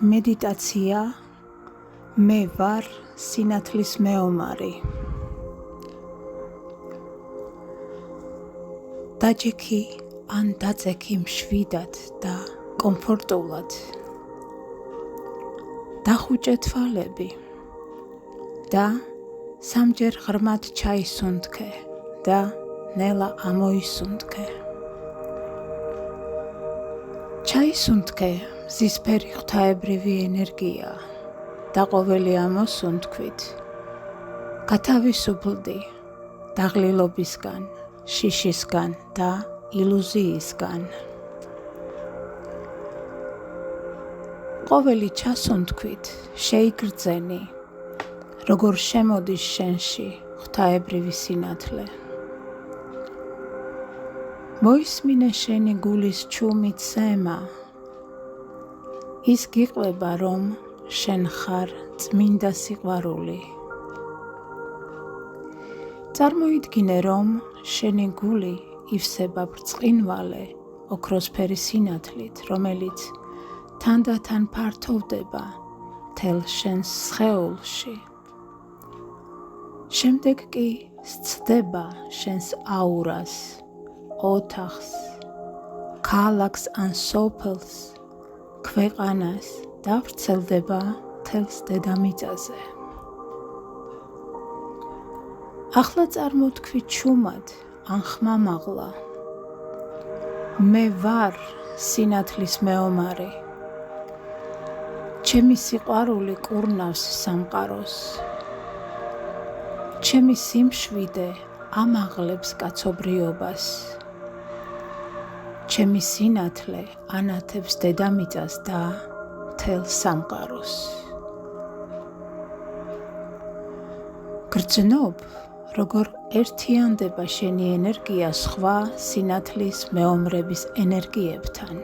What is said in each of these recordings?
მედიტაცია მე ვარ სინათლის მეომარი. დაჯექი ან დაწექი მშვიდად და კომფორტულად. დახუჭე თვალები და სამჯერ ღრმად ჩაისუნთქე და ნელა ამოისუნთქე. ჩაისუნთქე მზისფერი ღვთაებრივი ენერგია და ყოველი ამოსუნთქვით გათავისუფლდი დაღლილობისგან, შიშისგან და ილუზიისგან. ყოველი ჩასუნთქვით შეიგრძენი, როგორ შემოდის შენში ღვთაებრივი სინათლე. მოისმინე შენი გულის ჩუმი ცემა. ის გიყვება, რომ შენ ხარ წმინდა სიყვარული. წარმოიდგინე, რომ შენი გული ივსება ბრწყინვალე ოქროსფერი სინათლით, რომელიც თანდათან ფართოვდება მთელ შენს სხეულში. შემდეგ კი სცდება შენს აურას, ოთახს, ქალაქს ან სოფელს, ქვეყანას და ვრცელდება მთელს დედამიწაზე. ახლა წარმოთქვი ჩუმად ან ხმამაღლა. მე ვარ სინათლის მეომარი. ჩემი სიყვარული კურნავს სამყაროს. ჩემი სიმშვიდე ამაღლებს კაცობრიობას. ჩემი სინათლე ანათებს დედამიწას და მთელ სამყაროს. გრძნობ, როგორ ერთიანდება შენი ენერგია სხვა სინათლის მეომრების ენერგიებთან.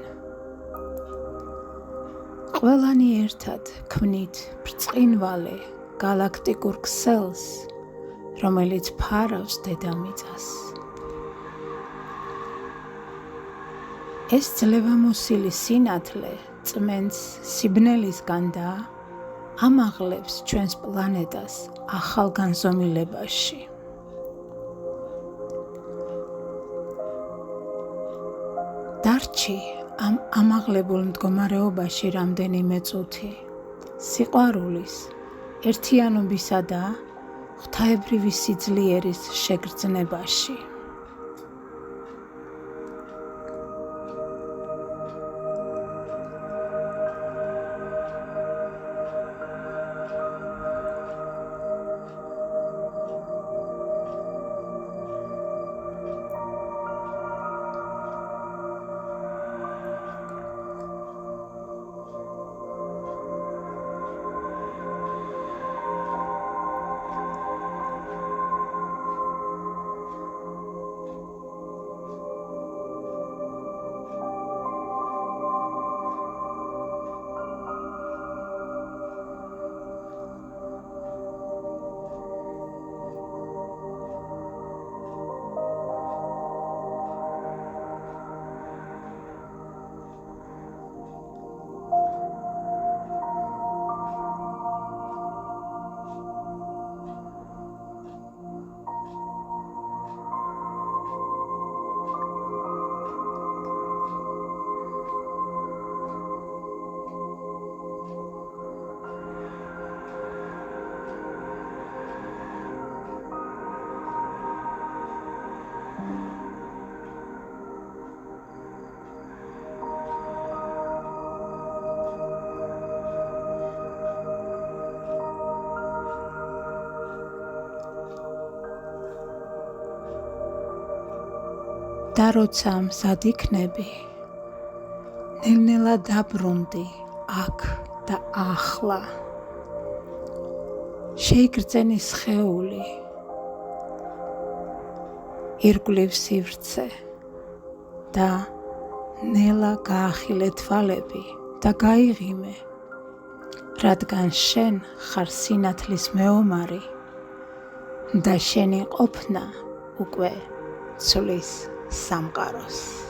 ყველანი ერთად ქმნით ბრწყინვალე გალაქტიკურ ქსელს, რომელიც ფარავს დედამიწას. ეს ძლევამოსილი სინათლე წმენს სიბნელისგან და ამაღლებს ჩვენს პლანეტას ახალ განზომილებაში. დარჩი ამ ამაღლებულ მდგომარეობაში რამდენიმე წუთი სიყვარულის, ერთიანობისა და ღვთაებრივი სიძლიერის შეგრძნებაში. და როცა მზად იქნები, ნელ-ნელა დაბრუნდი აქ და ახლა. შეიგრძენი სხეული, ირგვლივ სივრცე და ნელა გაახილე თვალები და გაიღიმე, რადგან შენ ხარ სინათლის მეომარი და შენი ყოფნა უკვე ცვლის სამყაროს.